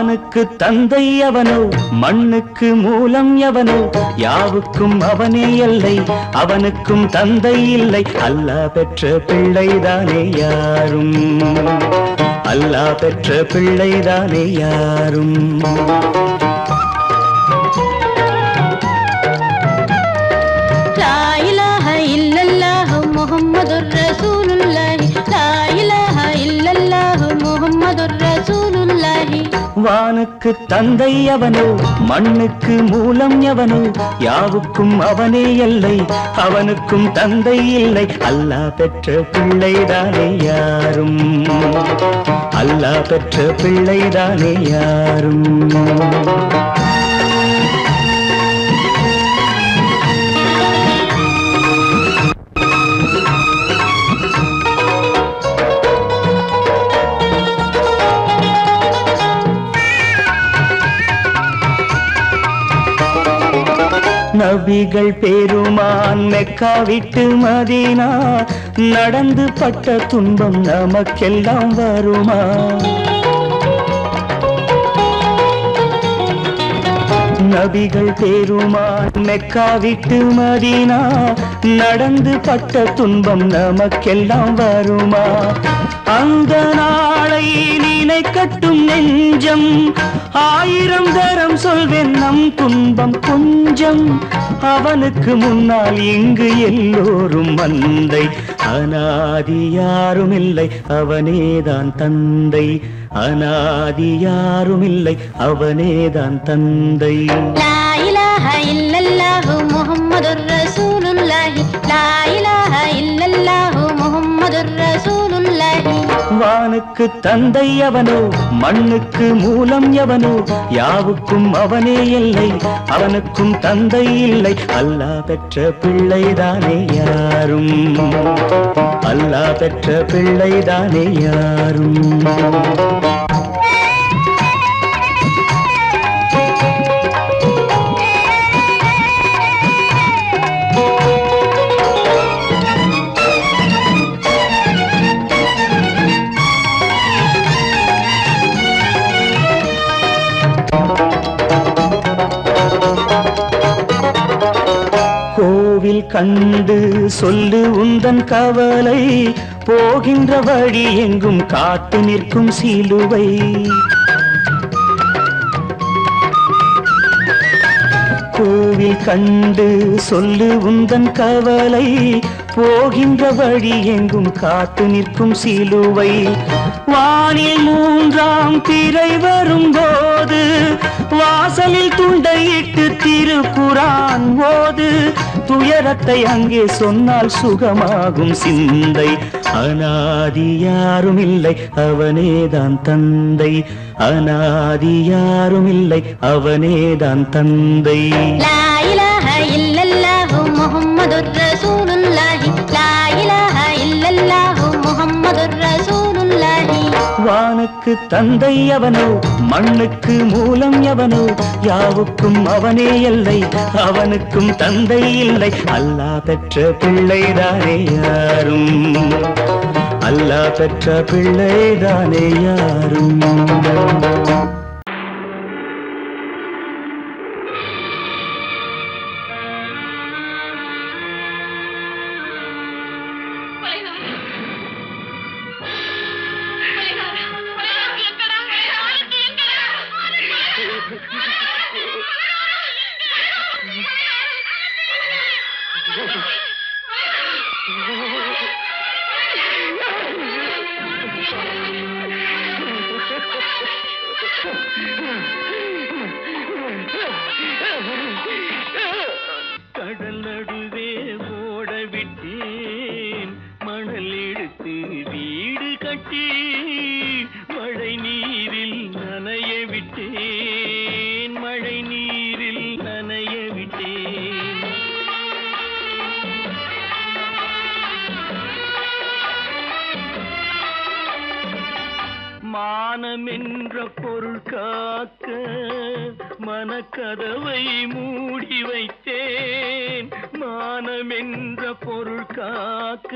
வானுக்கு தந்தை அவனோ மண்ணுக்கு மூலம் எவனோ யாவுக்கும் அவனே எல்லை அவனுக்கும் தந்தை இல்லை அல்லாஹ் பெற்ற பிள்ளைதானே யாரும் அல்லாஹ் பெற்ற பிள்ளைதானே யாரும் லா இலாஹ இல்லல்லாஹு முஹம்மதுர் ரசூலுல்லாஹி லா இலாஹ இல்லல்லாஹு முஹம்மதுர் ரசூலுல்லாஹி வானுக்கு தந்தை அவனோ மண்ணுக்கு மூலம் எவனோ யாவுக்கும் அவனே எல்லை அவனுக்கும் தந்தை இல்லை அல்லாஹ் பெற்ற பிள்ளைதானே யாரும் அல்லாஹ் பெற்ற பிள்ளைதானே யாரும் நபிகள் பெருமான் மெக்கா விட்டு மதீனா நடந்து பட்ட துன்பம் நமக்கெல்லாம் வருமா நபிகள் பெருமான் மெக்கா விட்டு மதீனா நடந்து பட்ட துன்பம் நமக்கெல்லாம் வருமா அந்த நாளை நினைக்கட்டும் நெஞ்சம் ஆயிரம் தரம் சொல்வேன் நம் துன்பம் கொஞ்சம் அவனுக்கு முன்னால் இங்கு எல்லோரும் மந்தை அநாதி யாரும் இல்லை அவனேதான் தந்தை அநாதி யாரும் இல்லை அவனேதான் தந்தை லா இலாஹ இல்லல்லாஹு முஹம்மதுர் ரசூலுல்லாஹி லா இலாஹ இல்லல்லாஹு முஹம்மதுர் ரசூலுல்லாஹி வானுக்கு தந்தை அவனோ மண்ணுக்கு மூலம் எவனோ யாவுக்கும் அவனே எல்லை அவனுக்கும் தந்தை இல்லை அல்லாஹ் பெற்ற பிள்ளைதானே யாரும் அல்லாஹ் பெற்ற பிள்ளைதானே யாரும் கோவில் கண்டு சொல்லு உந்தன் கவலை போகின்ற வழி எங்கும் காத்து நிற்கும் சிலுவை கோவில் கண்டு சொல்லு உந்தன் கவலை போகின்ற வழி எங்கும் காத்து நிற்கும் சிலுவை வானில் மூன்றாம் பிறை வரும்போது வாசலில் துண்டையிட்டு திருக்குரான் ஓது துயரத்தை அங்கே சொன்னால் சுகமாகும் சிந்தை அநாதி யாரும் இல்லை அவனேதான் தந்தை அநாதி யாரும் இல்லை அவனேதான் தந்தை லா இலாஹ இல்லல்லாஹு முஹம்மதுர் ரசூலுல்லாஹி லா இலாஹ இல்லல்லாஹு முஹம்மதுர் ரசூலுல்லாஹி வானுக்கு தந்தை அவனோ மண்ணுக்கு மூலம் எவனோ யாவுக்கும் அவனே எல்லை அவனுக்கும் தந்தை இல்லை அல்லாஹ் பெற்ற பிள்ளைதானே யாரும் அல்லாஹ் பெற்ற பிள்ளைதானே யாரும் கடல் நடுவே ஓட விட்டேன் மணல் எடுத்து வீடு கட்டி மழை நீரில் நனைய விட்டேன் மழை நீரில் நனைய விட்டேன் மானமென்ற பொருள் காக்க மனக்கதவை மூடி வைத்தேன் மானமென்ற பொருள் காக்க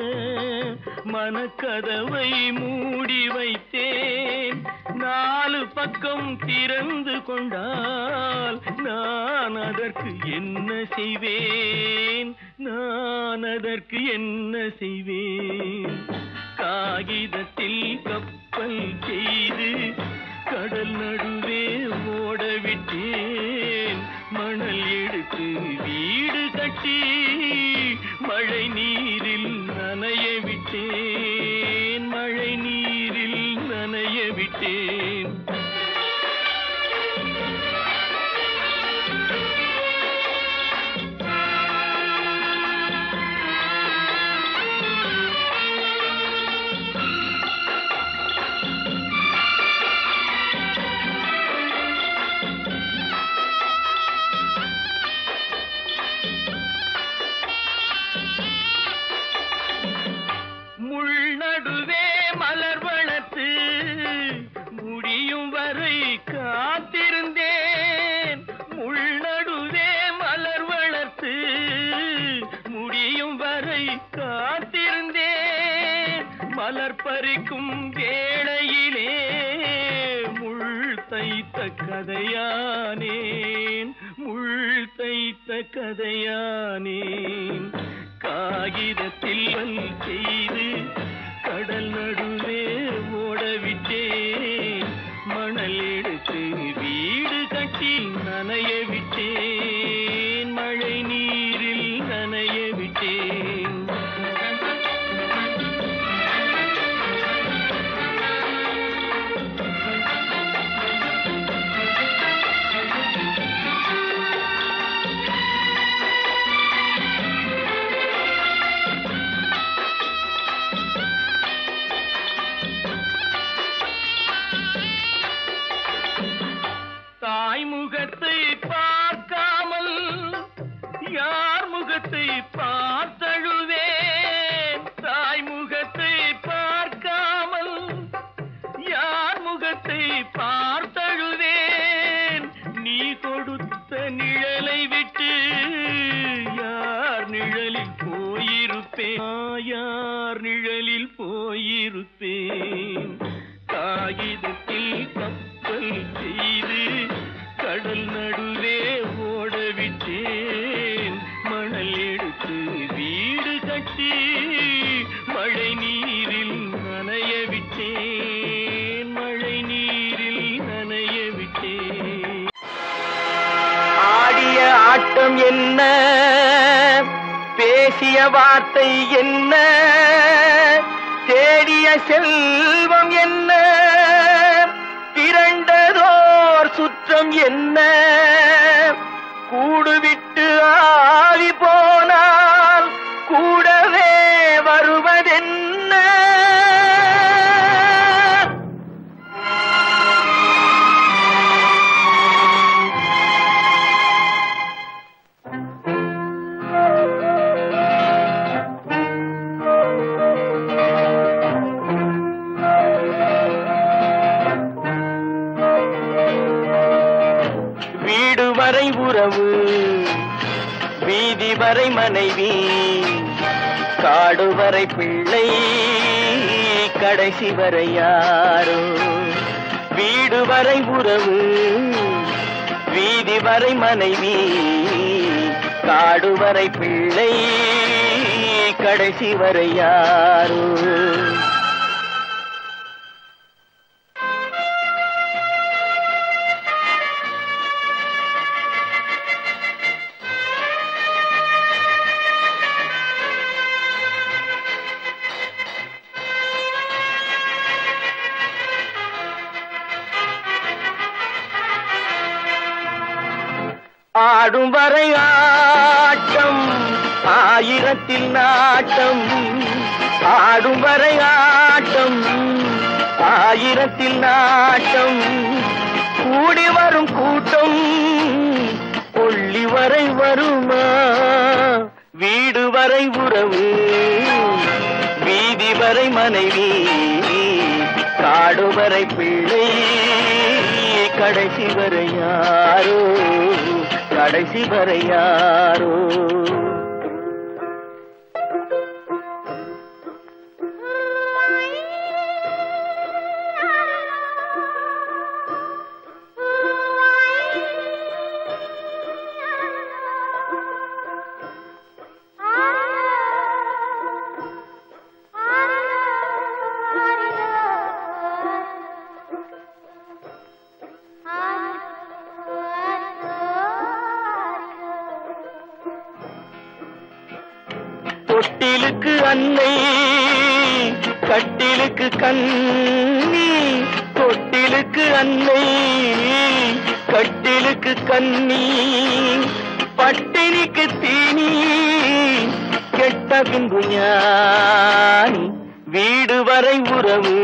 மனக்கதவை மூடி வைத்தேன் நாலு பக்கம் திறந்து கொண்டால் நான் அதற்கு என்ன செய்வேன்? நான் அதற்கு என்ன செய்வேன்? காகிதத்தில் கப்பல் செய்து கடல் நடுவே ஓடவிட்டேன். மணல் எடுத்து வீடு கட்டி மழை நீரில் நனைய விட்டேன். மழை நீரில் நனைய விட்டேன். முள்நடுவே மலர் வளர்த்து முடியும் வரை காத்திருந்தேன். முள்நடுவே மலர் வளர்த்து முடியும் வரை காத்திருந்தேன். மலர் பறிக்கும் வேளையிலே முள் தைத்த கதையானேன். முள் தைத்த கதையானேன். காகிதத்தில் செய்து கடல் நடுவே ஓடவிட்டேன். மணல் எடுத்து வீடு கட்டி நனைய விட்டேன். மழை நீரில் நனைய விட்டேன். தாய் முகத்தை பார்க்காமல் யார் முகத்தை பார்த்தழுவேன். தாய் முகத்தை பார்க்காமல் யார் முகத்தை பார்த்தழுவேன். நீ கொடுத்த நிழலை விட்டு யார் நிழலில் போயிருப்பேன். யார் நிழலில் போயிருப்பேன். காகிதத்தில் கப்பல் செய்து கடல் நடுவே ஓடவிட்டேன். மணல் எடுத்து வீடு கட்டி மழை நீரில் நனைய விட்டேன். மழை நீரில் நனைய விட்டேன். ஆடிய ஆட்டம் என்ன? பேசிய வார்த்தை என்ன? தேடிய செல்வம் என்ன? திரண்டதோர் சுற்றம் என்ன? கூடுவிட்டு ஆவி போனால் கூடவே வருவதென்ன? வீடு வரை உறவு, வீதி வரை மனைவி, காடு வரை பிள்ளை, கடைசி வரை யாரோ. வீடு வரை உறவு, வீதி வரை மனைவி, காடு வரை பிள்ளை, கடைசி வரை யாரோ. ஆடும் வரை ஆட்டம், ஆயிரத்தில் நாட்டம். ஆடும் வரை ஆட்டம், ஆயிரத்தில் நாட்டம். கூடி வரும் கூட்டம் கொள்ளி வரை வருமா? வீடு வரை உறவு, வீதி வரை மனைவி, காடு வரை பிள்ளை, கடைசி வரை யாரோ. கடைசி வரை யாரோ. கட்டிலுக்கு கண்ணி தொட்டிலுக்கு அன்னை கட்டிலுக்கு கண்ணி பட்டினிக்கு தீனி கெட்ட பின்பு ஞானி வீடு வரை உறவு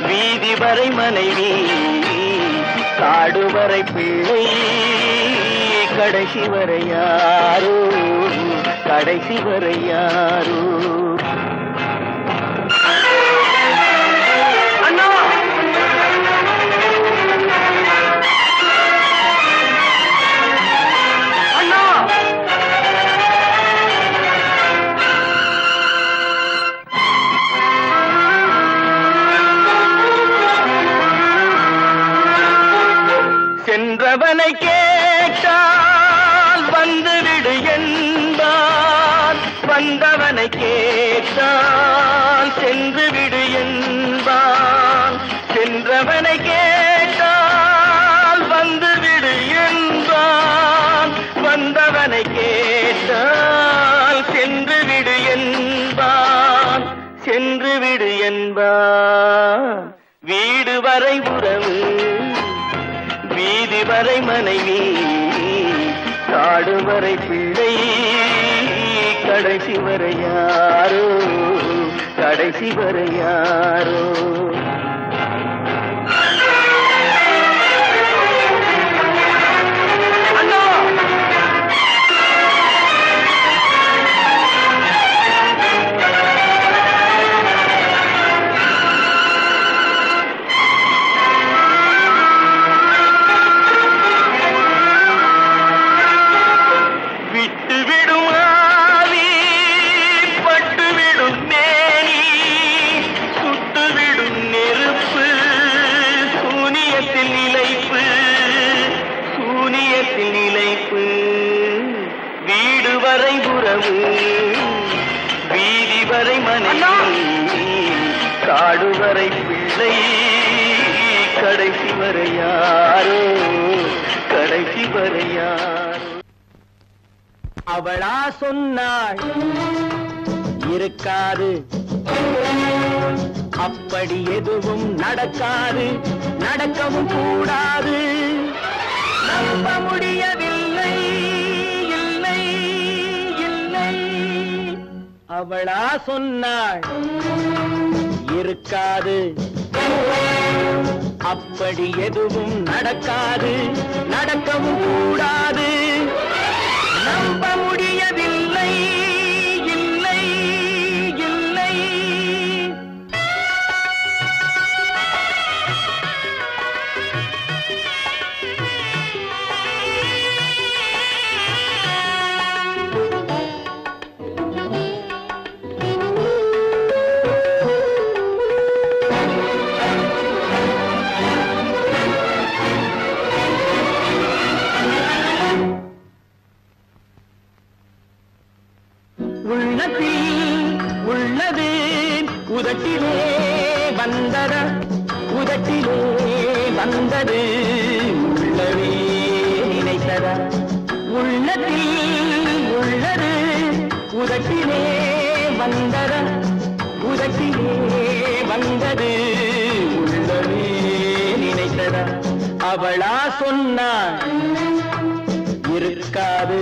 வீதி வரை மனைவி காடு வரை பிள்ளை கடைசி வரை யாரோ கடைசி வரை யாரோ அண்ணா அண்ணா சென்றவனை கேட்டால் வந்துவிடு என்பான் வந்தவனை கேட்டால் சென்று விடு என்பான் சென்றவனை கேட்டால் வந்துவிடு என்பான் வந்தவனை கேட்டால் சென்று விடு என்பான் சென்று விடு என்பான் வீடு வரை உறவு வீதி வரை மனைவி காடு வரை பிள்ளை கடைசி வரை யாரோ கடைசி வரை யாரோ வீதி வரை மனைவி காடு வரை பிள்ளை கடைசி வரை யாரோ கடைசி வரை யாரோ அவளா சொன்னாள் இருக்காது அப்படி எதுவும் நடக்காது நடக்கவும் கூடாது நம்ப முடியவில்லை அவளா சொன்னாள் இருக்காது அப்படி எதுவும் நடக்காது நடக்கவும் கூடாது நம்ப முடியவில்லை இல்லை இல்லை உள்ளது உதட்டிலே வந்தத உதட்டிலே வந்தது உள்ளவே நினைத்தத உள்ளத்தில் உள்ளது உதட்டிலே வந்தத உதட்டிலே வந்தது உள்ளவே நினைத்தத அவளா சொன்னாள் இருக்காது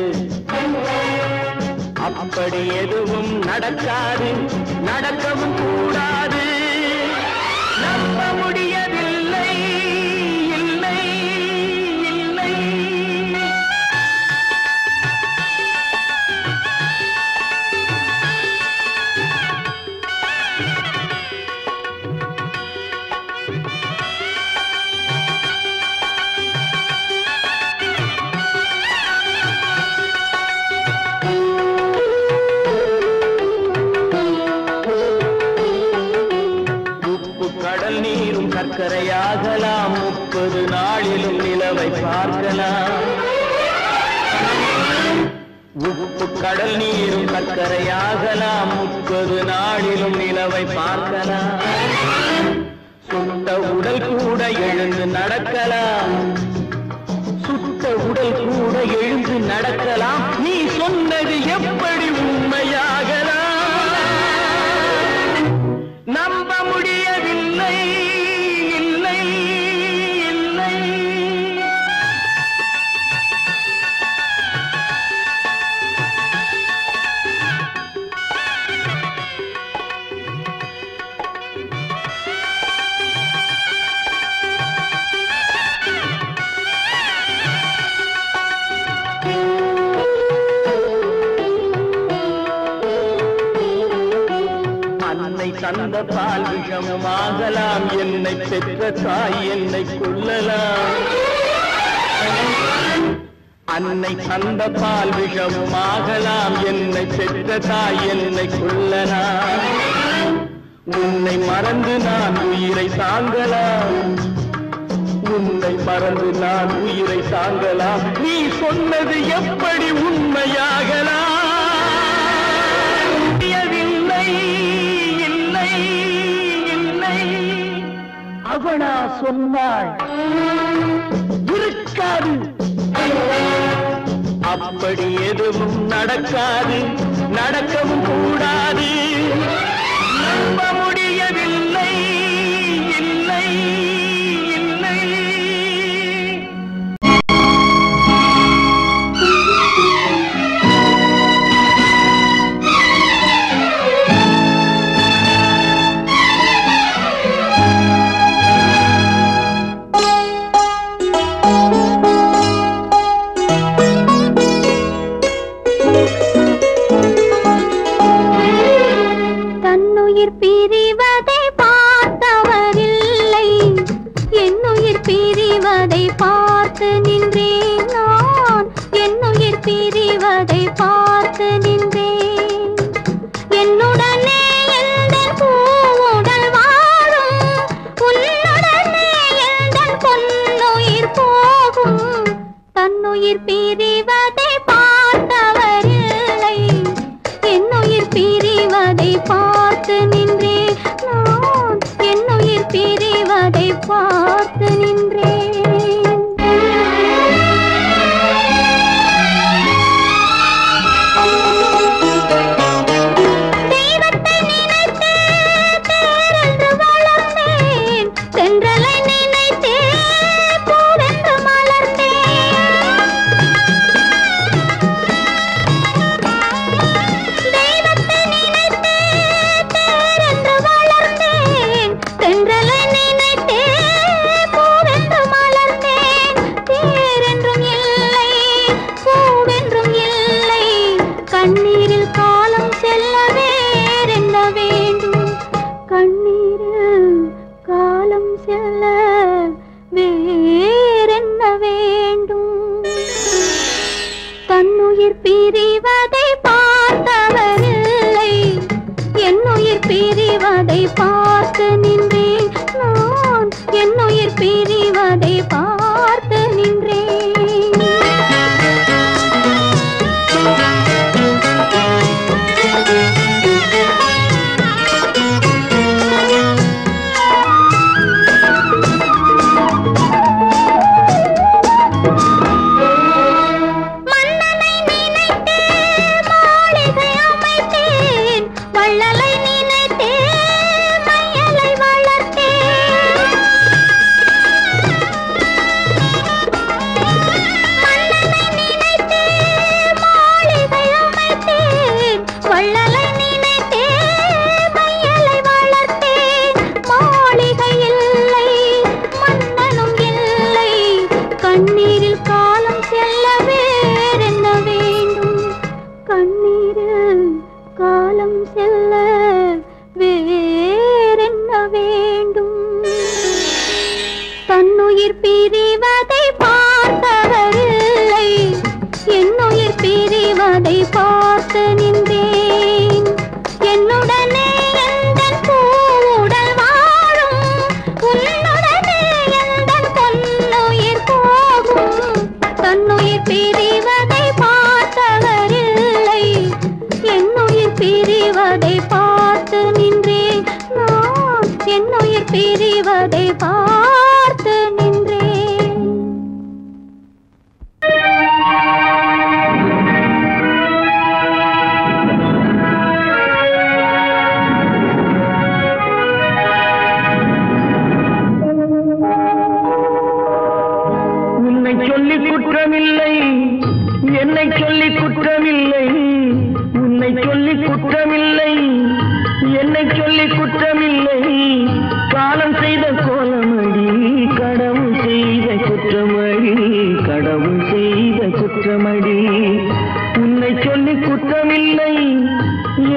அப்படி எதுவும் நடக்காது நடக்கவும் கூடாது நம்ப முடியவில்லை இல்லை இல்லை சர்க்கரையாகலாம் 30 நாளிலும் நிலவை பார்க்கலாம் உப்பு கடல் நீரும் சர்க்கரையாகலாம் 30 நாளிலும் நிலவை பார்க்கலாம் சுட்ட உடல் கூட எழுந்து நடக்கலாம் சுட்ட உடல் கூட எழுந்து நடக்கலாம் நீ சொன்னது எப்படி உண்மையாகலாம் தந்த பால் விஷமும் ஆகலாம், என்னை பெற்ற தாய் என்னை கொள்ளலாம். அன்னை தந்த பால் விஷமும் ஆகலாம், என்னை பெற்ற தாய் என்னை கொள்ளலாம். உன்னை மறந்து நான் உயிரை தாங்கலாம், உன்னை மறந்து நான் உயிரை தாங்கலாம். நீ சொன்னது எப்படி உண்மையாகலாம்? இல்லை இல்லை இல்லை அவனா சொன்னாள், இருக்காது. அப்படி எதுவும் நடக்காது, நடக்கவும் கூடாது. நம்ப முடியவில்லை. இல்லை இல்லை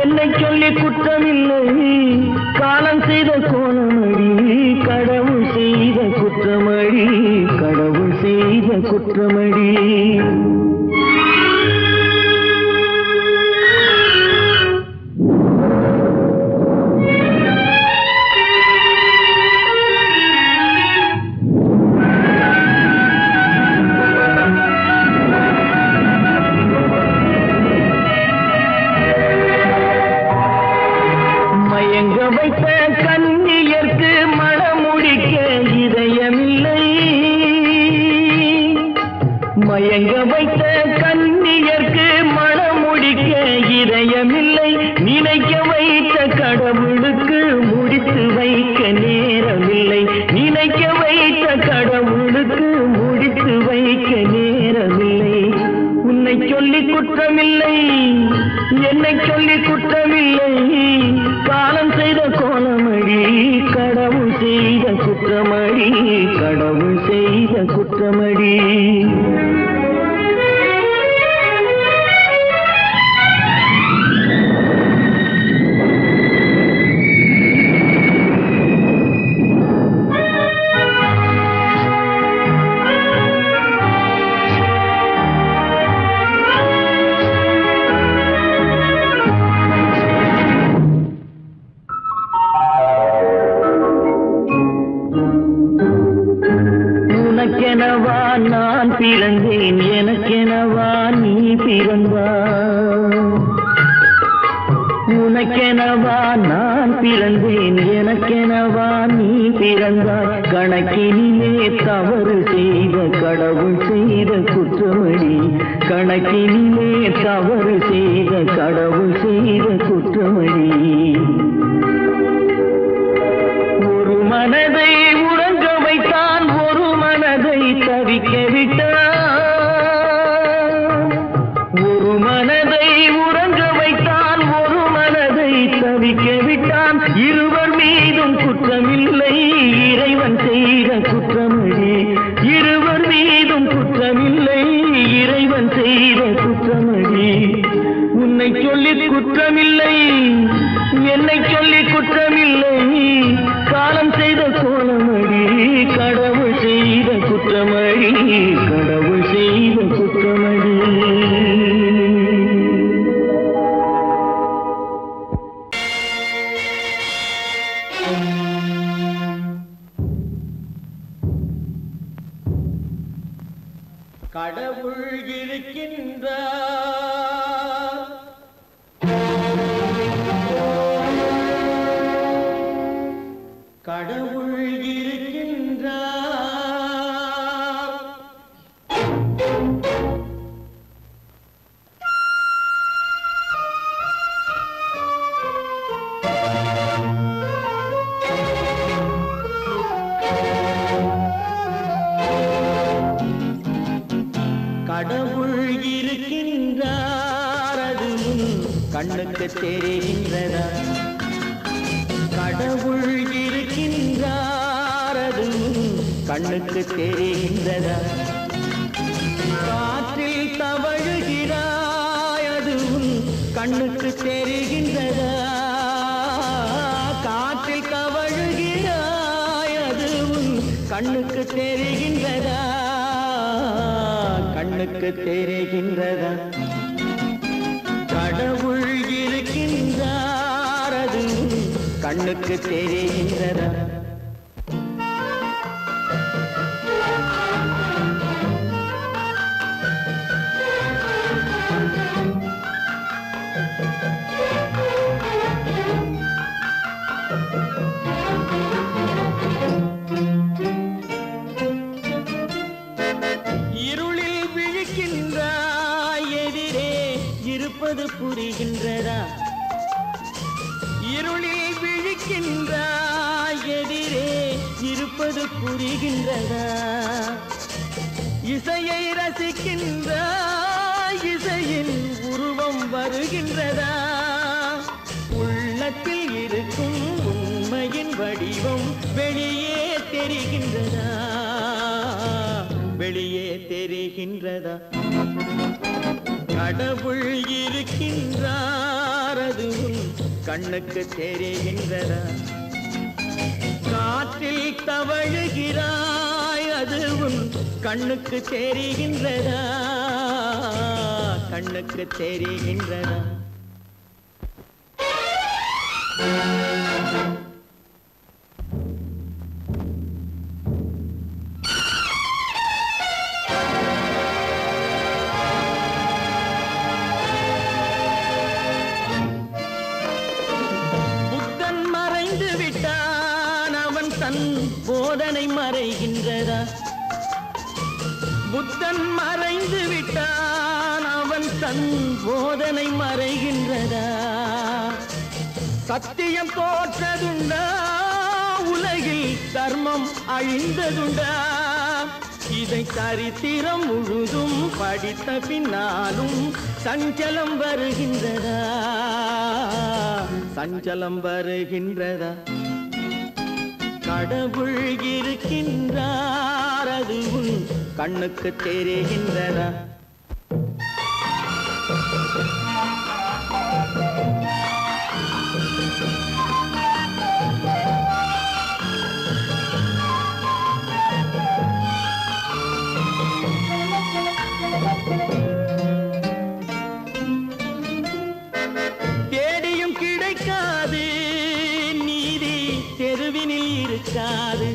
என்னை சொல்லி குற்றமில்லை, காலம் குற்றமடி. மயங்க வைத்த கன்னியர்க்கு மணமுடிக்க இதயமில்லை. மயங்க வைத்த கன்னியர்க்கு மணமுடிக்க இதயமில்லை. நினைக்க வைத்த கடவுளுக்கு முடித்து வைக்க நேரமில்லை. நினைக்க வைத்த கடவுளுக்கு முடித்து வைக்க நேரமில்லை. உன்னை சொல்லி குற்றமில்லை, என்னை சொல்லி குற்றமில்லை. காலம் செய்த கோலமடி, கடவுள் செய்த குற்றமடி, கடவுள் செய்த குற்றமடி. உனக்கெனவா நான் பிறந்தேன், எனக்கெனவா நீ பிறந்தாய். உனக்கெனவா நான் பிறந்தேன், எனக்கெனவா நீ பிறந்தாய். கணக்கினிலே தவறு செய்த கடவுள் செய்த குற்றமடி. கணக்கினிலே தவறு செய்த கடவுள் செய்த குற்றமடி. ஒரு மனதை உறங்க வைத்தான், ஒரு மனதை தவிக்க விட்டான். ஒரு மனதை உறங்க வைத்தான், ஒரு மனதை தவிக்க விட்டான். இருவர் மீதும் குற்றமில்லை, இறைவன் செய்த குற்றமடி. இருவர் மீதும் குற்றமில்லை, இறைவன் செய்த குற்றமடி. உன்னை சொல்லி குற்றமில்லை, என்னை சொல்லி குற்றமில்லை. காலம் செய்த கோலமடி, கடவுள் செய்த குற்றமடி, கடவுள் செய்த குற்றமடி. கடவுள் இருக்கின்றார், கடவுள் இருக்கின்றார். கடவுள் இருக்கின்றார், அது கண்ணுக்கு தெரிகின்றதா? கடவுள் இருக்கின்றார், அது கண்ணுக்கு தெரிகின்றதா? காற்றில் தவழுகிறாய், அது கண்ணுக்கு தெரிகின்றதா? காற்றில் தவழுகிறாய், அது கண்ணுக்கு தெரிகின்றதா? கண்ணுக்கு தெரிகின்றதா? கடவுள் இருக்கின்றார், அது கண்ணுக்கு தெரிகின்றதா? இருளில் விழிக்கின்றாய், எதிரே இருப்பது புரிகின்றதா? இருளில் விழிக்கின்றாய், எதிரே இருப்பது புரிகின்றதா? இசையை ரசிக்கின்றாய், இசையின் உருவம் வருகின்றதா? உள்ளத்தில் இருக்கும் உண்மையின் வடிவம் வெளியே தெரிகின்றதா? வெளியே தெரிகின்றதா? கடவுள் இருக்கின்றார், அது கண்ணுக்கு தெரிகின்றதா? காற்றில் தவழுகிறாய், அது கண்ணுக்கு தெரிகின்றதா கண்ணுக்கு தெரிகின்றதா புத்தன் மறைந்து விட்டான் அவன் தன் போதனை மறைகின்றதா புத்தன் மறைந்து விட்டான் அவன் தன் போதனை மறைகின்றதா சத்தியம் தோற்றதுண்டா உலகில் தர்மம் அழிந்ததுண்டா இதை சரித்திரம் முழுதும் படித்த பின்னாலும் சஞ்சலம் வருகின்றதா சஞ்சலம் வருகின்றதா கடவுள் இருக்கின்றார் அது உன் கண்ணுக்கு தெரிகின்றதா தேடியும் கிடைக்காது நீதி தெருவினில் இருக்காது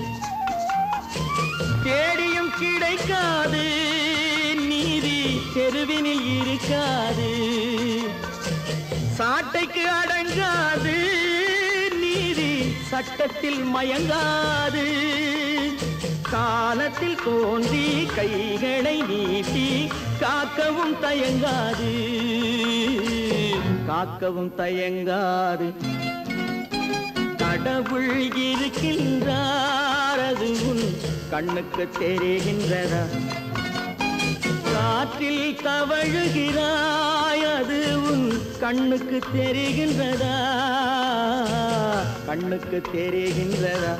தேடியும் கிடைக்காது நீதி தெருவினில் இருக்காது சாட்டைக்கு அடங்காது நீதி சட்டத்தில் மயங்காது காலத்தில் தோன்றி கைகளை நீட்டி காக்கவும் தயங்காது காக்கவும் தயங்காது கடவுள் இருக்கின்றார் அது உன் கண்ணுக்கு தெரிகின்றதா காற்றில் தவழுகிறாய் அது உன் கண்ணுக்கு தெரிகின்றதா கண்ணுக்கு தெரிகின்றதா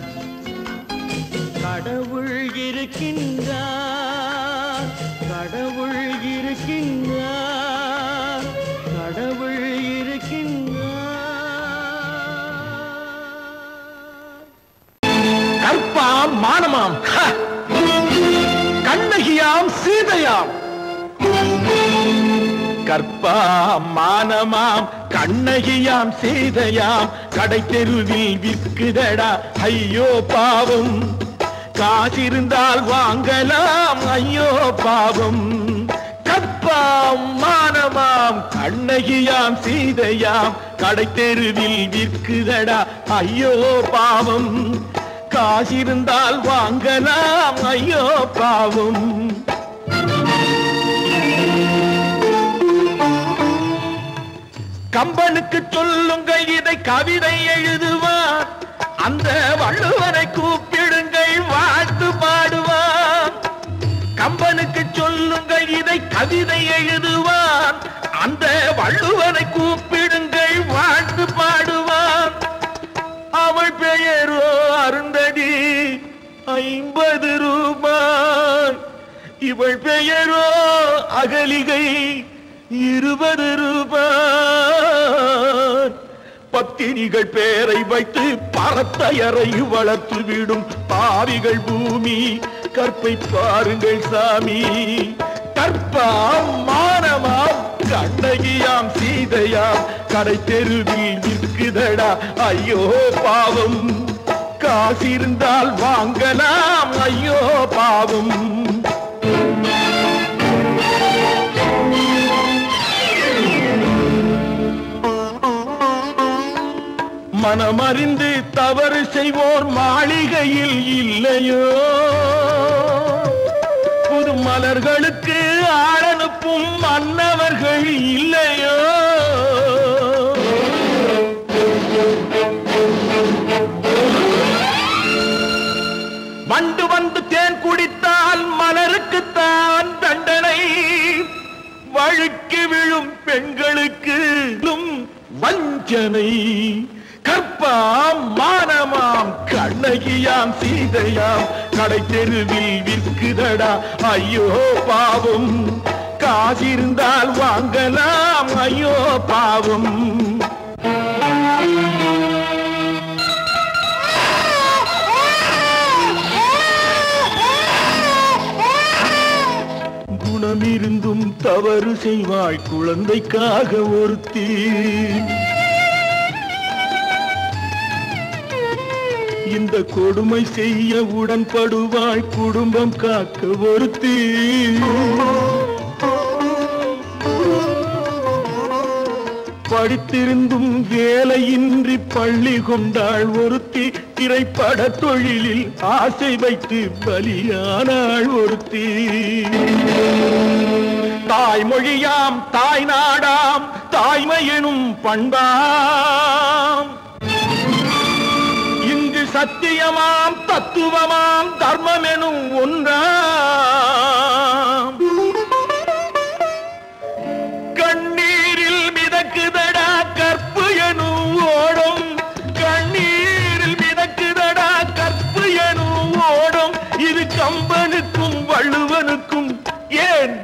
கடவுள் இருக்கின்றார் கடவுள் இருக்கின்றார் கடவுள் இருக்கின்றார் கற்பாம் மானமாம் கண்ணகியாம் சீதையாம் கற்பாம் மானமாம் கண்ணகியாம் சீதையாம் கடை தெருவில் விற்குதடா ஐயோ பாவம் காசிருந்தால் வாங்கலாம் ஐயோ பாவம் கற்பாம் மானமாம் கண்ணகியாம் சீதையாம் கடை தெருவில் விற்குதடா ஐயோ பாவம் காசிருந்தால் வாங்கலாம் ஐயோ பாவம் கம்பனுக்கு சொல்லுங்கள் இதை கவிதை எழுதுவார் அந்த வள்ளுவனை கூப்பிடுங்கள் வாழ்த்து பாடுவார் கம்பனுக்கு சொல்லுங்கள் இதை கவிதை எழுதுவார் அந்த வள்ளுவனை கூப்பிடுங்கள் வாழ்த்து பாடுவார் அவள் பெயரோ அருந்ததி 50 ரூபாய் இவள் பெயரோ அகலிகை 20 ரூபாய் பத்தினிகள் பேரை வைத்து பரத்தையறை வளர்த்து விடும் பாவிகள் பூமி கற்பை பாருங்கள் சாமி கற்பாம் மானமாம் கண்ணகியாம் சீதையாம் கடை தெருவில் விற்குதடா ஐயோ பாவம் காசிருந்தால் வாங்கலாம் ஐயோ பாவம் மனமறிந்து தவறு செய்வோர் மாளிகையில் இல்லையோ புது மலர்களுக்கு ஆளனுப்பும் மன்னவர்கள் இல்லையோ வண்டு வந்து தேன் குடித்தால் மலருக்குத்தான் தண்டனை வழுக்கி விழும் பெண்களுக்கு வஞ்சனை கற்பாம் மானமாம் கண்ணகியாம் சீதையாம் கடை தெருவில் விற்குதடா ஐயோ பாவம் காசிருந்தால் வாங்கலாம் ஐயோ பாவம் படித்திருந்தும் தவறு செய்வாய் குழந்தைக்காக ஒருத்தி. இந்த கொடுமை செய்ய உடன்படுவாய் குடும்பம் காக்க ஒருத்தி. படித்திருந்தும் வேலையின்றி பள்ளி கொண்டாள் ஒருத்தி. திரைப்பட தொழிலில் ஆசை வைத்து பலியானாள் ஒருத்தி. தாய்மொழியாம் தாய் நாடாம் தாய்மை எனும் பண்பாம். இங்கு சத்தியமாம் தத்துவமாம் தர்மம் எனும் ஒன்றாம். கண்ணீரில் மிதக்குதடா கற்பு எனும் ஓடும். கண்ணீரில் மிதக்குதடா கற்பு எனும் ஓடும். இது கம்பனுக்கும் வள்ளுவனுக்கும் ஏன்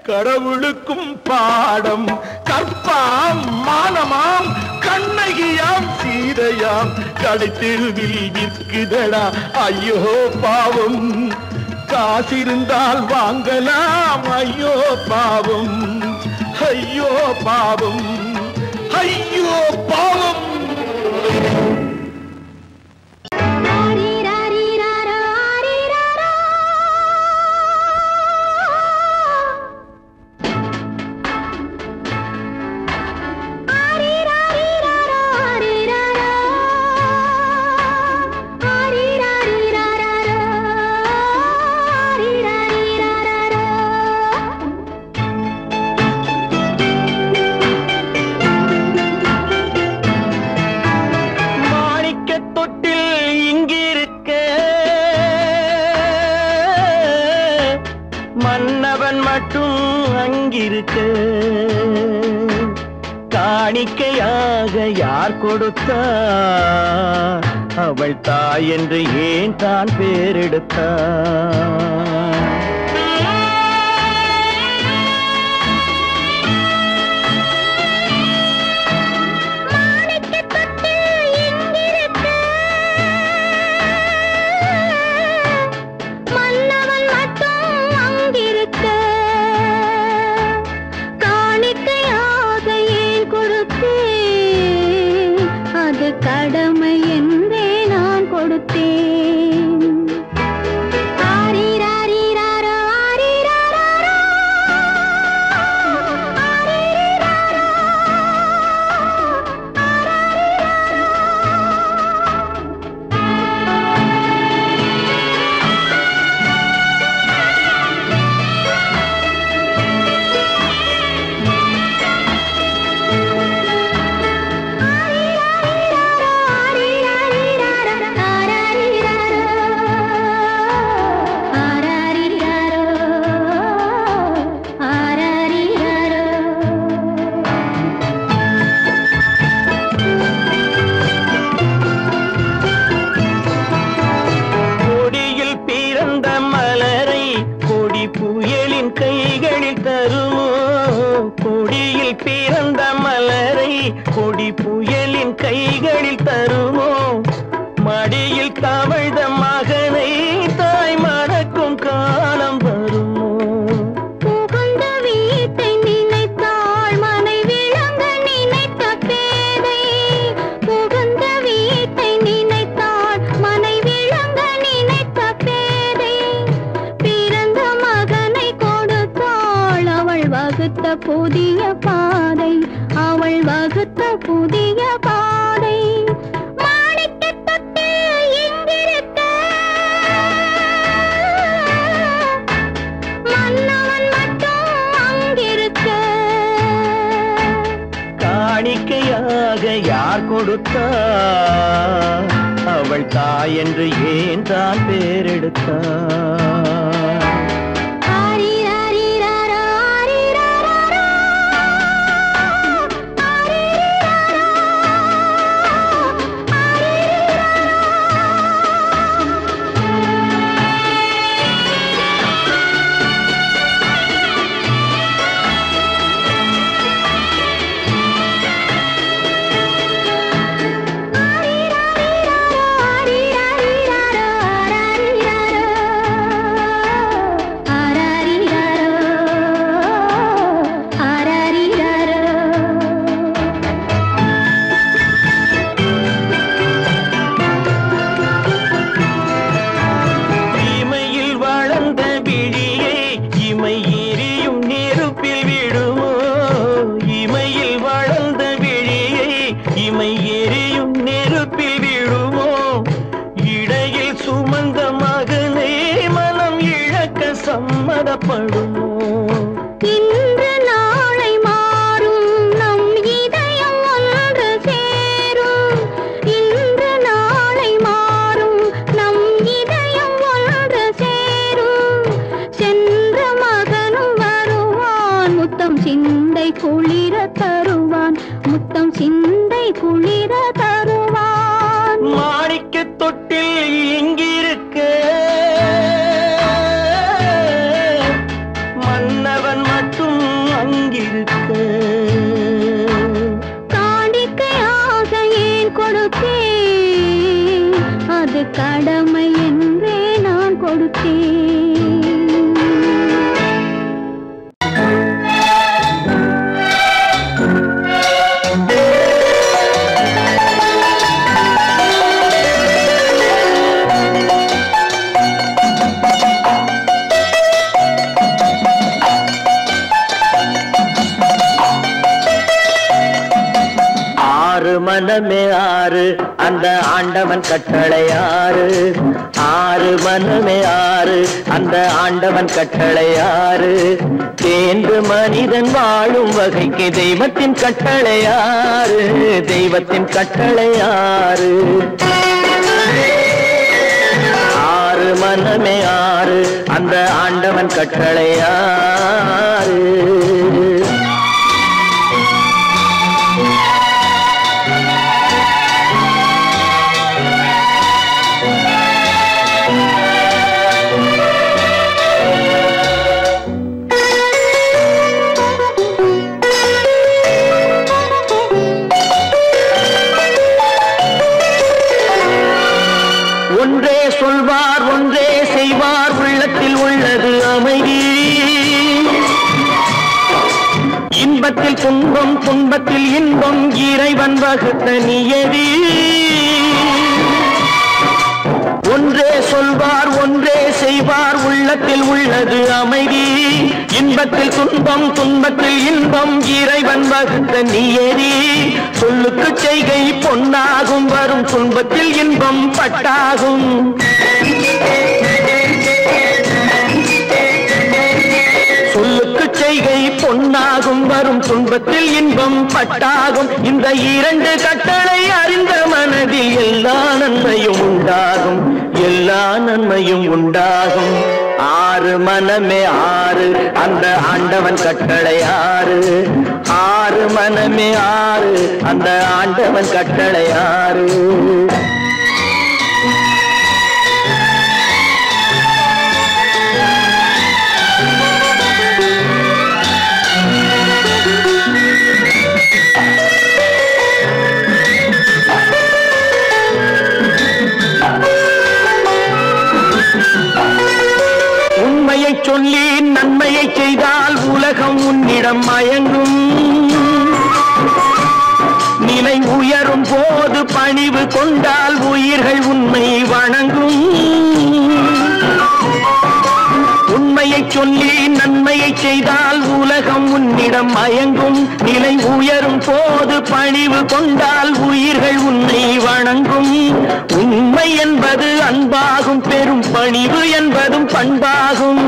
கடவுளுக்கும் பாடம். கற்பாம் மானமாம் கண்ணகியாம் சீதையாம் கடைத்தெருவில் விற்குதடா ஐயோ பாவம். காசிருந்தால் வாங்கலாம் ஐயோ பாவம். ஐயோ பாவம் ஐயோ பாவம். மன்னவன் மட்டும் அங்கிருக்க காணிக்கையாக யார் கொடுத்தார்? அவள் தாய் என்று ஏன் தான் பேரெடுத்தார்? கடமை என்றே நான் கொடுத்தேன். ஆரிராரிராரோ ஆரிராரோ ஆரிராரோ பிறந்த மலரை கொடி புயலின் கைகளில் தருமோ? மடியில் தவழ்ந்த மகனை தாய் மறக்கும் காலம் வருமோ? புகுந்த வீட்டை நினைத்தாள் மனை விளங்க நினைத்த பேதை. புகுந்த வீட்டை நினைத்தாள் மனை விளங்க நினைத்த பேதை. பிறந்த மகனை கொடுத்தாள் அவள் வகுத்த புதிய பாதை. அவள் வகுத்த புதிய பாதை. மாணிக்கத் தொட்டில் இங்கிருக்க மன்னவன் மட்டும் அங்கிருக்க. காணிக்கையாக யார் கொடுத்தார்? அவள் தாய் என்று ஏன் தான் பேரெடுத்தார்? சம்மதப்படுமோ? இன்று நாளை மாறும் நம் இதயம் ஒன்று சேரும். இன்று நாளை மாறும் நம் இதயம் ஒன்று சேரும். சென்ற மகனும் வருவான், முத்தம் சிந்தை குளிர தருவான், முத்தம் சிந்தை குளிர தருவான். மாணிக்க தொட்டில் இங்கிருக்க மன்னவன் மட்டும் அங்கிருக்க. காணிக்கையாக ஏன் கொடுத்தேன், அது கடமை என்றே நான் கொடுத்தேன். மனமே ஆறு அந்த ஆண்டவன் கட்டளை ஆறு. ஆறு மனமே ஆறு அந்த ஆண்டவன் கட்டளை ஆறு. தேர்ந்து மனிதன் வாழும் வகைக்கு தெய்வத்தின் கட்டளை ஆறு. தெய்வத்தின் கட்டளை ஆறு. ஆறு மனமே ஆறு அந்த ஆண்டவன் கட்டளை ஆறு. ஒன்றே சொல்வார் ஒன்றே செய்வார், உள்ளத்தில் உள்ளது அமைதி. இன்பத்தில் துன்பம் துன்பத்தில் இன்பம், இறைவன் வகுத்த நியதி. ஒன்றே சொல்வார் ஒன்றே செய்வார், உள்ளத்தில் உள்ளது அமைதி. இன்பத்தில் துன்பம் துன்பத்தில் இன்பம், இறைவன் வகுத்த நியதி. சொல்லுக்கு செய்கை பொன்னாகும், வரும் துன்பத்தில் இன்பம் பட்டாகும். சொல்லுக்கு செய்கை பொன்னாகும், வரும் துன்பத்தில் இன்பம் பட்டாகும். இந்த இரண்டு கட்டளை அறிந்த மனதில் எல்லா நன்மையும் உண்டாகும், எல்லா நன்மையும் உண்டாகும். ஆறு மனமே ஆறு அந்த ஆண்டவன் கட்டளை ஆறு. ஆறு மனமே ஆறு அந்த ஆண்டவன் கட்டளை ஆறு. உண்மையை சொல்லி நன்மையை செய்தால் உலகம் உன்னிடம் மயங்கும். நிலை உயரும் போது பணிவு கொண்டால் உயிர்கள் உன்னை வணங்கும். உண்மையை சொல்லி நன்மையை செய்தால் உலகம் உன்னிடம் மயங்கும். நிலை உயரும் போது பணிவு கொண்டால் உயிர்கள் உன்னை வணங்கும். உண்மை என்பது அன்பாகும், பெரும் பணிவு என்பதும் பண்பாகும்.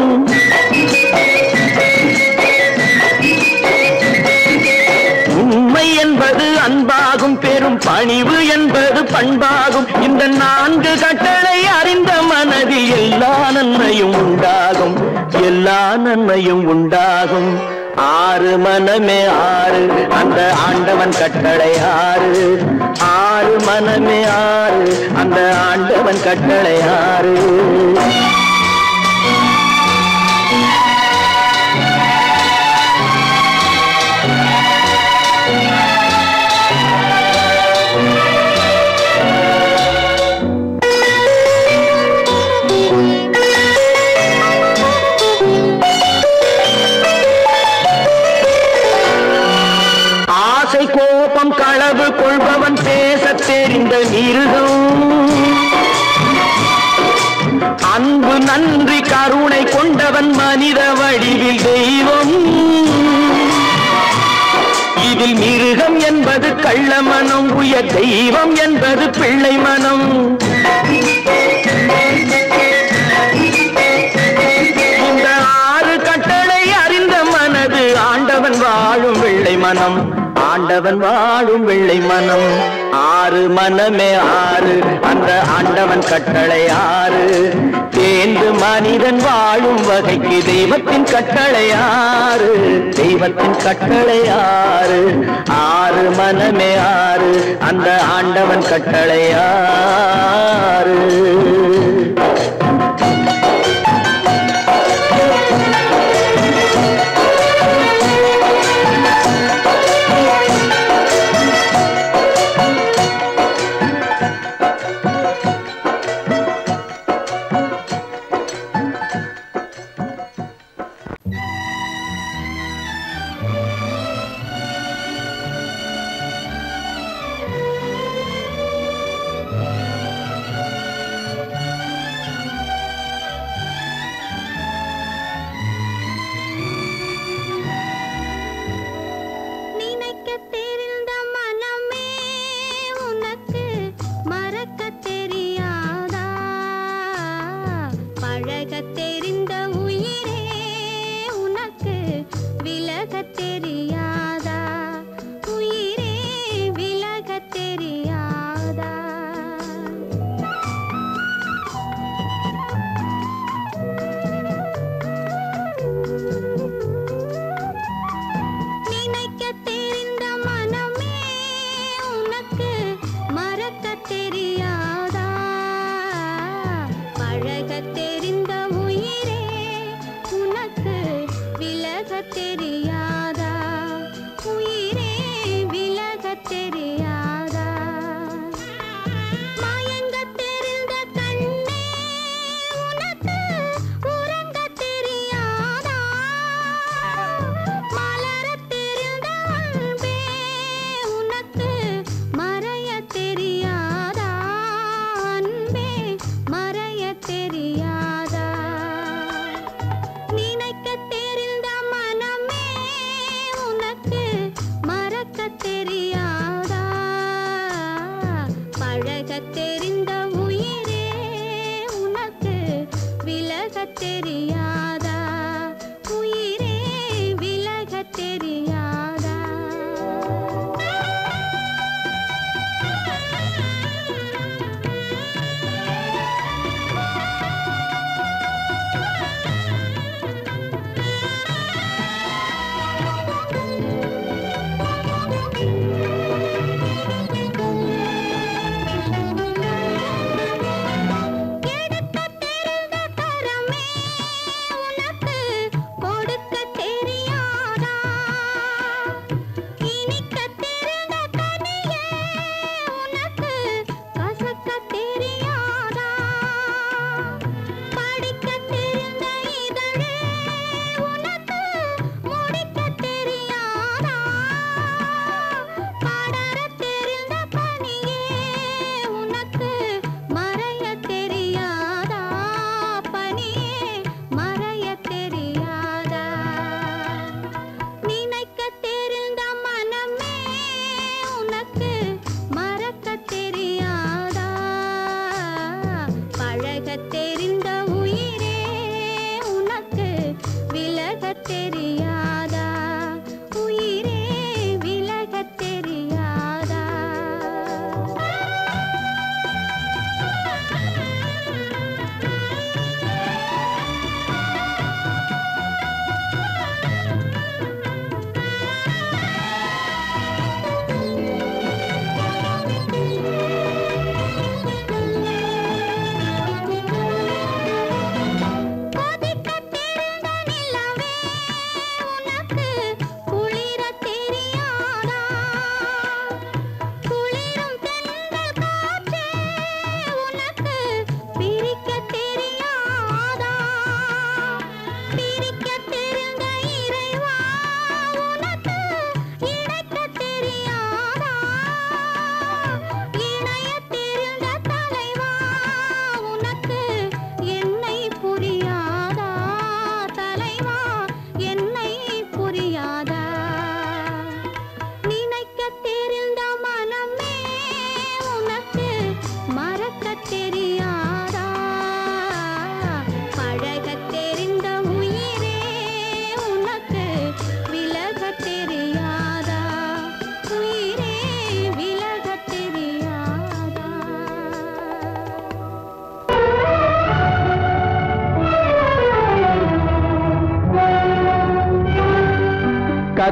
உண்மை என்பது அன்பாகும், பெரும் பணிவு என்பது பண்பாகும். இந்த நான்கு கட்டளை அறிந்த மனதில் எல்லா நன்மையும் உண்டாகும், எல்லா நன்மையும் உண்டாகும். ஆறு மனமே ஆறு அந்த ஆண்டவன் கட்டளை ஆறு. ஆறு மனமே ஆறு அந்த ஆண்டவன் கட்டளை ஆறு. கோபம் களவு கொள்பவன் பேச தெரிந்த மிருகம். அன்பு நன்றி கருணை கொண்டவன் மனித வடிவில் தெய்வம். இதில் மிருகம் என்பது கள்ள மனம், உயர் தெய்வம் என்பது பிள்ளை மனம். இந்த மனம் ஆண்டவன் வாழும் வெள்ளை மனம் ஆறு மனமே ஆறு அந்த ஆண்டவன் கட்டளை ஆறு தேர்ந்து மனிதன் வாழும் வகைக்கு தெய்வத்தின் கட்டளை ஆறு தெய்வத்தின் கட்டளை ஆறு ஆறு மனமே ஆறு அந்த ஆண்டவன் கட்டளை ஆறு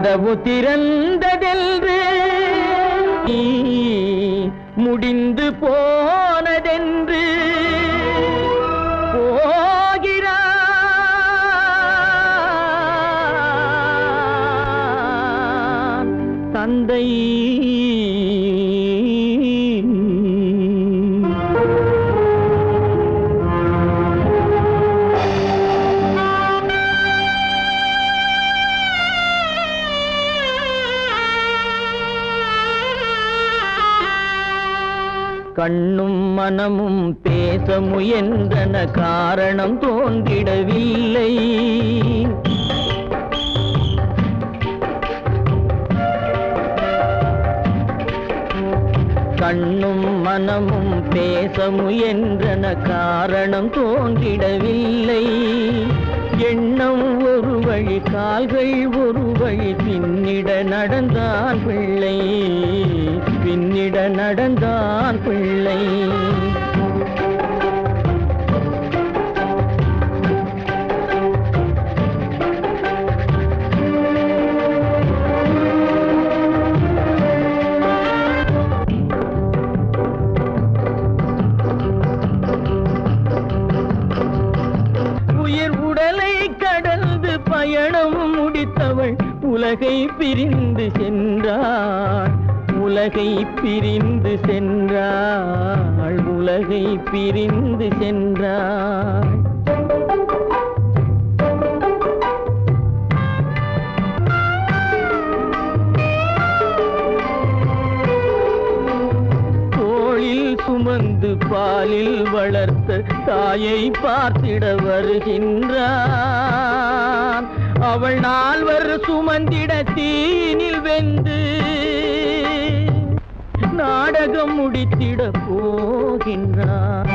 கதவு திறந்ததென்று முடிந்து போனதென்று போகிறான் தந்தை. கண்ணும் மனமும் பேச முயன்றன, காரணம் தோன்றிடவில்லை. கண்ணும் மனமும் பேச முயன்றன, காரணம் தோன்றிடவில்லை. எண்ணம் ஒரு வழி, கால்கள் ஒரு வழி, பின்னிட நடந்தான் பிள்ளை, பின்னிட நடந்தான் பிள்ளை. பயணம் முடித்தவள் உலகை பிரிந்து சென்றாள், உலகை பிரிந்து சென்றாள், உலகை பிரிந்து சென்றாள். தோளில் சுமந்து பாலில் வளர்த்த தாயை பார்த்திட வருகின்றான். அவள் 4 சுமந்திட தீனில் வெந்து நாடகம் முடித்திட போகின்றான்.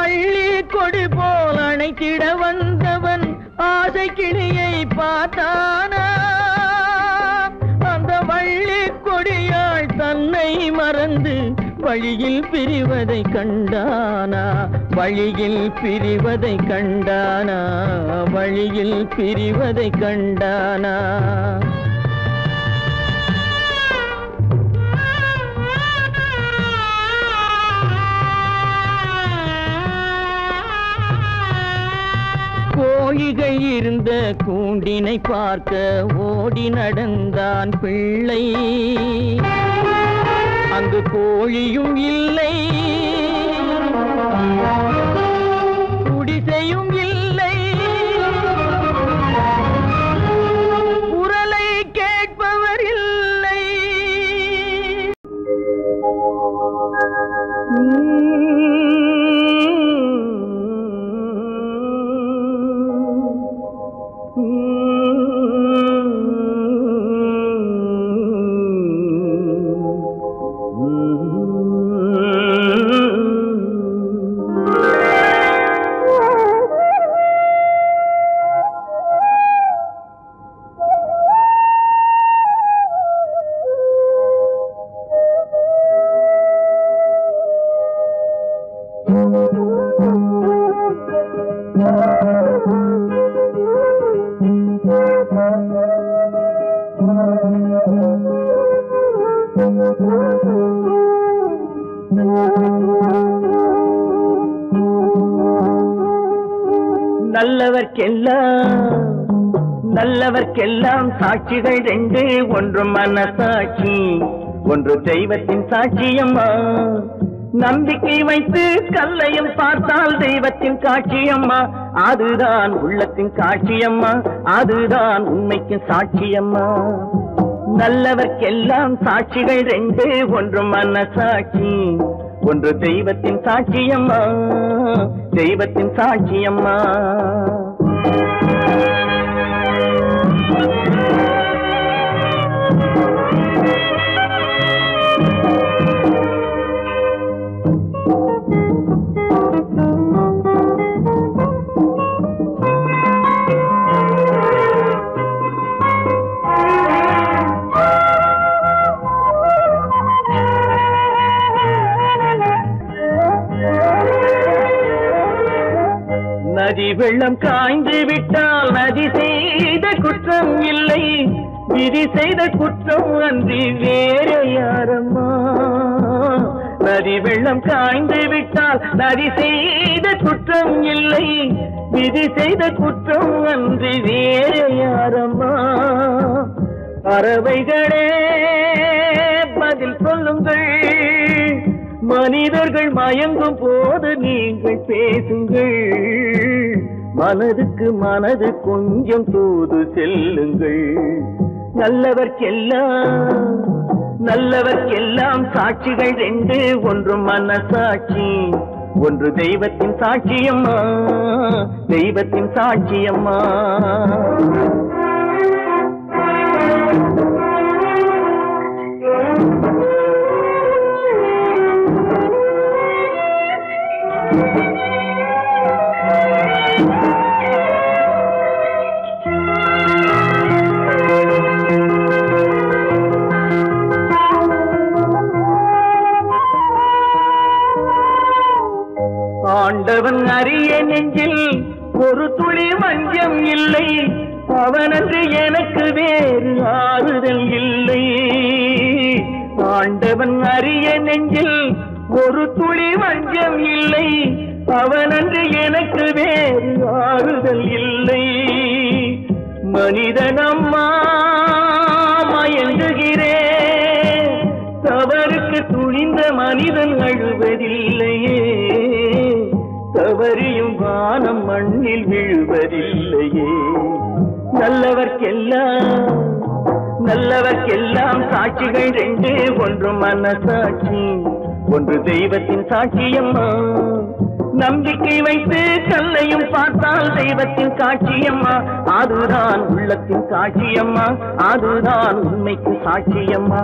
அள்ளி கொடி போல் அணைத்திட வந்தவன் ஆசை கிளியை பார்த்தானா, அந்த வள்ளி கொடியாள் தன்னை மறந்து வழியில் பிரிவதை கண்டானா, வழியில் பிரிவதை கண்டானா, வழியில் பிரிவதை கண்டானா. கோழிகள் இருந்த கூண்டினை பார்க்க ஓடி நடந்தான் பிள்ளை. அங்கு கோழியும் இல்லை, குடிசையும் இல்லை, குரலை கேட்பவர் இல்லை. நல்லவர்க்கெல்லாம் சாட்சிகள் 2, ஒன்று மனசாட்சி, ஒன்று தெய்வத்தின் சாட்சியம்மா. நம்பிக்கை வைத்து கல்லையும் பார்த்தால் தெய்வத்தின் காட்சியம்மா, அதுதான் உள்ளத்தின் காட்சியம்மா, அதுதான் உண்மைக்கு சாட்சியம்மா. நல்லவர்க்கெல்லாம் சாட்சிகள் 2, ஒன்று மனசாட்சி, ஒன்று தெய்வத்தின் சாட்சியம்மா, தெய்வத்தின் சாட்சியம்மா. நதி வெள்ளம் காய்ந்து விட்டால் நதி செய்த குற்றம் இல்லை, விதி செய்த குற்றம் அன்றி வேறு யாரம்மா. நதி வெள்ளம் காய்ந்து விட்டால் நதி செய்த குற்றம் இல்லை, விதி செய்த குற்றம் அன்றி வேறு யாரம்மா. பறவைகளே பதில் சொல்லுங்கள், மனிதர்கள் மயங்கும் போது நீங்கள் பேசுங்கள், மனதுக்கு மனது கொஞ்சம் தூது செல்லுங்கள். நல்லவர்க்கெல்லாம் சாட்சிகள் ரெண்டு, ஒன்று மனசாட்சி, ஒன்று தெய்வத்தின் சாட்சியம்மா, தெய்வத்தின் சாட்சியம்மா. ஆண்டவன் அறிய நெஞ்சில் ஒரு துளி வஞ்சம் இல்லை, அவனன்று எனக்கு வேறு ஆறுதல் இல்லை. ஆண்டவன் அறிய நெஞ்சில் ஒரு துளி வஞ்சம் இல்லை, அவனன்று எனக்கு வேறு ஆறுதல் இல்லை. மனிதனம்மா மயங்குகிறேன், தவறுக்கு துணிந்த மனிதன் அழுவதில்லையே, தவறியும் வானம் மண்ணில் விழுவதில்லையே. நல்லவர்க்கெல்லாம் சாட்சிகள் ரெண்டு, ஒன்று மனசாட்சி, ஒன்று தெய்வத்தின் சாட்சியம்மா. நம்பிக்கை வைத்து கல்லையும் பார்த்தால் தெய்வத்தின் சாட்சியம்மா, அதுதான் உள்ளத்தின் சாட்சியம்மா, அதுதான் உண்மைக்கு சாட்சியம்மா.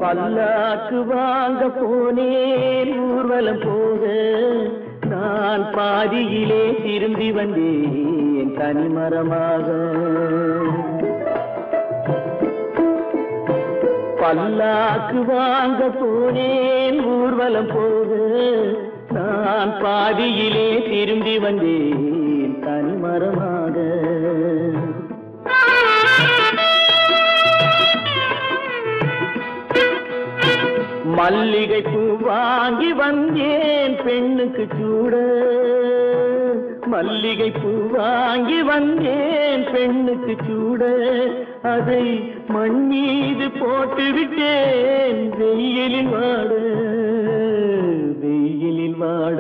பல்லாக்கு வாங்க போனேன் ஊர்வலம் போக, நான் பாதியிலே திரும்பி வந்தேன் தனிமரமாக. பல்லாக்கு வாங்க போனேன் ஊர்வலம் போக, நான் பாதியிலே திரும்பி வந்தேன் தனிமரமாக. மல்லிகை பூ வாங்கி வந்தேன் பெண்ணுக்கு சூட, மல்லிகை பூ வாங்கி வந்தேன் பெண்ணுக்கு சூட, அதை மண் மீது போட்டு விட்டேன் வெயிலில் வாட, வெயிலில் வாட.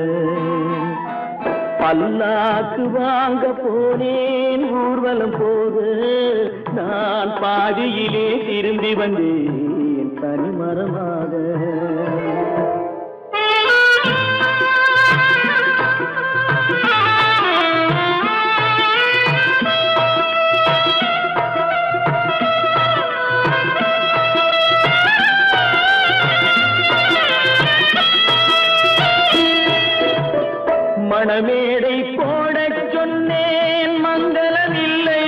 பல்லாக்கு வாங்க போனேன் ஊர்வலம் போக, நான் பாதியிலே திரும்பி வந்தேன் தனிமரமாக. மணமேடை போடச் சொன்னேன் மங்களம் இல்லை,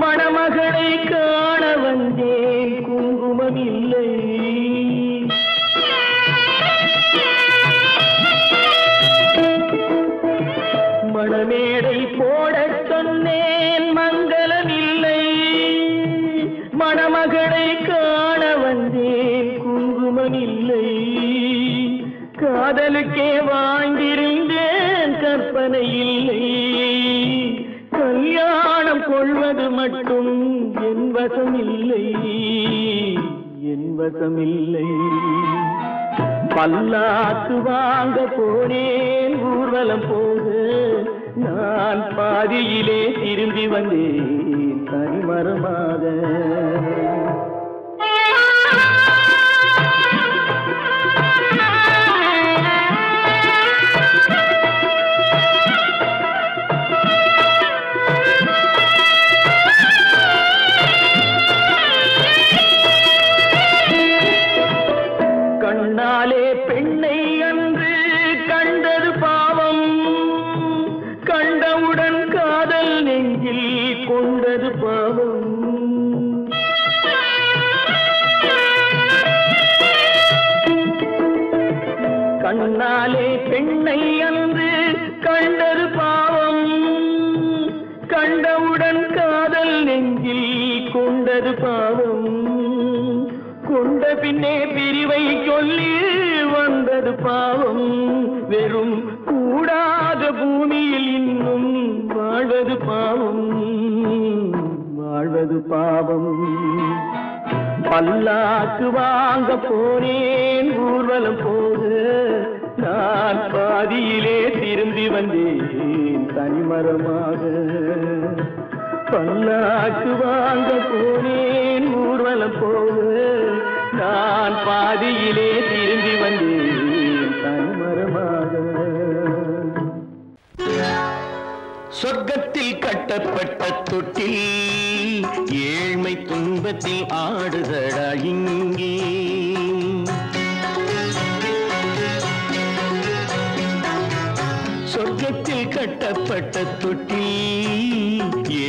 மணமகளை காண வந்தேன் குங்குமம் இல்லை. மணமேடை போடச் சொன்னேன் மங்களம் இல்லை, மணமகளை காண வந்தேன் குங்குமம் இல்லை. காதலுக்கே வாழ்ந்திருந்தேன் கற்பனை இல்லை, கல்யாணம் கொள்வது மட்டும் என் வசம் இல்லை, என் வசம் இல்லை. பல்லாக்கு வாங்க போனேன் ஊர்வலம் போக, நான் பாதியிலே திரும்பி வந்தேன் தனிமரமாக. கண்ணாலே பெண்ணை அன்று கண்டது பாவம், கண்டவுடன் காதல் நெஞ்சில் கொண்டது பாவம். கண்ணாலே பெண்ணை அன்று கண்டது பாவம், கண்டவுடன் காதல் நெஞ்சில் கொண்டது பாவம். கொண்ட பின்னே பிரிவை சொல்லி வந்தது பாவம். வெறும் கூடாத பூமியில் இன்னும் வாழ்வது பாவம், வாழ்வது பாவம். பல்லாக்கு வாங்க போனேன் ஊர்வலம் போது, நான் பாதியிலே திரும்பி வந்தேன் தனிமரமாக. பல்லாக்கு வாங்க போனேன் ஊர்வலம் போது, நான் பாதியிலே திரும்பி வந்தேன் தனிமரமாக. சொர்க்கத்தில் கட்டப்பட்ட தொட்டில் ஏழ்மை துன்பத்தில் ஆடுதடா இங்கே. சொர்க்கத்தில் கட்டப்பட்ட தொட்டில்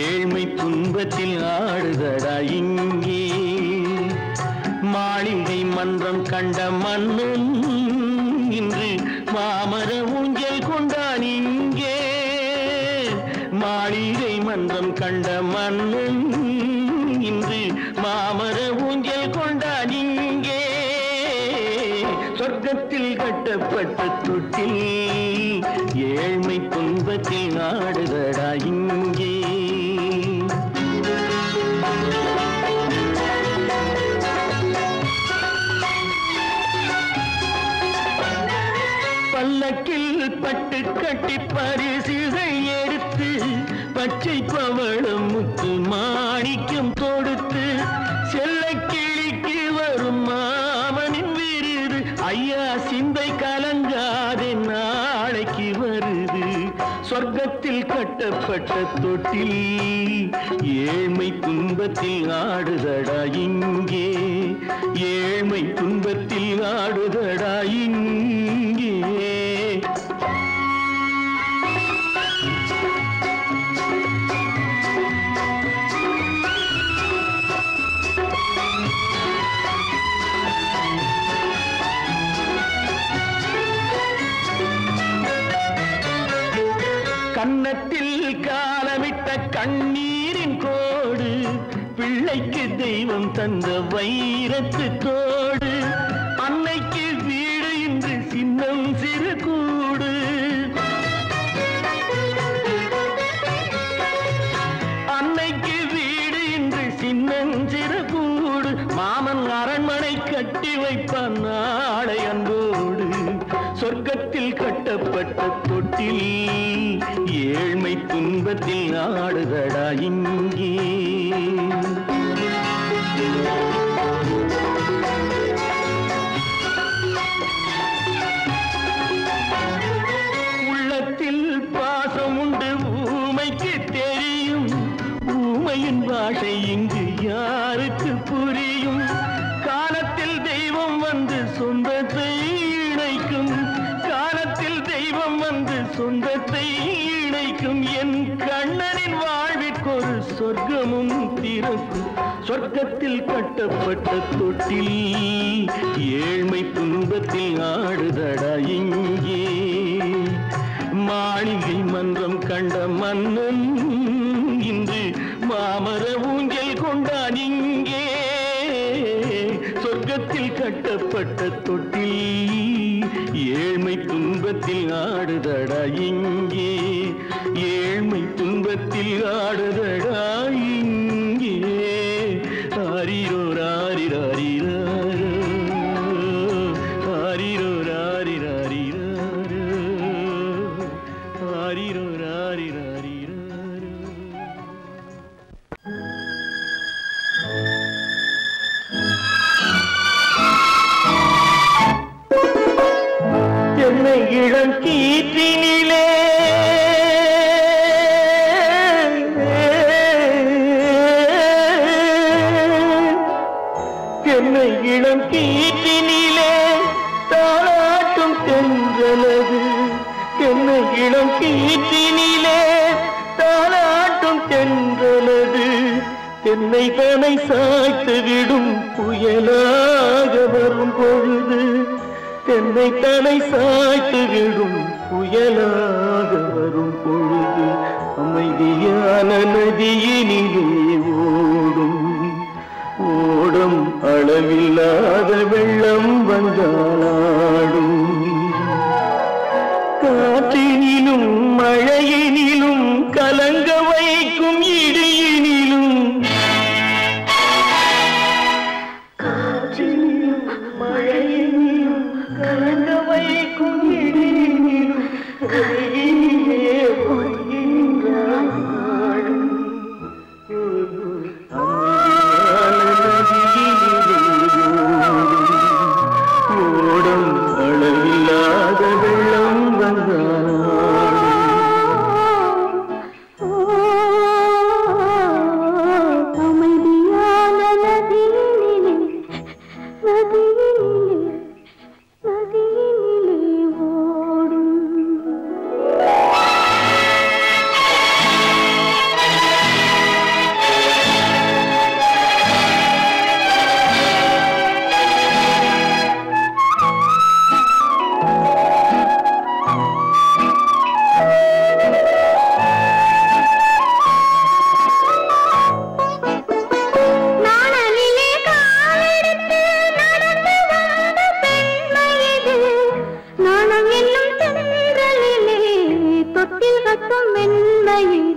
ஏழ்மை துன்பத்தில் ஆடுதடா இங்கே. மாளிகை மன்றம் கண்ட மன்னன் இன்று மாமர ஊஞ்சல் கொண்டான் இங்கே. மாளிகை மன்றம் கண்ட மன்னன் இன்று மாமர ஊஞ்சல் கொண்டான் இங்கே. சொர்க்கத்தில் கட்டப்பட்ட தொட்டில் ஏழ்மை துன்பத்தில் ஆடுதடா இங்கே. பல்லக்கில் பட்டு கட்டி பரிசுகள் எடுத்து, பச்சை பவளம் முத்து மாணிக்கம் தொடுத்து, செல்ல கிளிக்கு வரும் மாமனின் விருது. ஐயா சிந்தை கலங்காதே நாளைக்கு வருது. சொர்க்கத்தில் கட்டப்பட்ட தொட்டில் ஏழ்மை துன்பத்தில் ஆடுதடா இங்கே. ஏழ்மை துன்பத்தில் ஆடுதடா இங்கே. கன்னத்தில் காலமிட்ட கண்ணீரின் கோடு, பிள்ளைக்கு தெய்வம் தந்த வைரத்து தோடு. அன்னைக்கு வீடு இன்று சின்னம் சிறு கூடு. அன்னைக்கு வீடு இன்று சின்னம் சிறு கூடு. மாமன் அரண்மனை கட்டி வைப்பான் நாளை அன்போடு. சொர்க்கத்தில் கட்டப்பட்ட தொட்டில் ஏழ்மை துன்பத்தில் ஆடுதடா இங்கே. உள்ளத்தில் பாசம் உண்டு ஊமைக்கு தெரியும். ஊமையின் பாஷை இங்கு யாருக்கு புரியும்? காலத்தில் தெய்வம் வந்து சொந்தத்தை இணைக்கும். காலத்தில் தெய்வம் வந்து சொந்தத்தை இணைக்கும். என் கண்ணனின் வாழ்விற்கொரு சொர்க்கமும் திறக்கும். சொர்க்கத்தில் கட்டப்பட்ட தொட்டில் ஏழ்மை துன்பத்தில் ஆடுதடா இங்கே. மாளிகை மன்றம் கண்ட மன்னன் இன்று மாமர ஊஞ்சல் கொண்டான் இங்கே. சொர்க்கத்தில் கட்டப்பட்ட தொட்டில் ஏழ்மை துன்பத்தில் ஆடுதடா இங்கே. ஏழ்மை துன்பத்தில் ஆடுதடா இங்கே. ஆரிரோ ராரிராரிராரோ, ஆரிரோ ராரிராரிராரோ, ஆரிரோ ராரி இளம் கீற்றினிலே என்னை இளம் கீற்றினிலே தாளாட்டும் தென்றலது என்னை இளம் கீற்றினிலே தாளாட்டும் தென்றலது என்னை தனை சாய்த்து விடும் புயலாக வரும் பொழுது என்னை தனை சாய்த்து விடும் புயலாக வரும் பொழுது அமைதியான நதியினிலே ஓடும் ஓடும் அளவில்லாத வெள்ளம் வந்தாடும் காற்றினிலும் மழையினிலும் கலங்க வைக்கும் இடியினிலும் காற்றினிலும் மழையினிலும் கலங்க வைக்கும் இடியினிலும் கரையினிலே பொய்கின்றாய் நாடும் ஓடும் அளவில்லாத வெள்ளம் அமைதியான நதியினிலே ஓடும் நாணலிலே காலெடுத்து நடந்து வந்த பெண்மையிது நாணம் என்னும் தென்றலிலே தொட்டில் கட்டும் மென்மையில்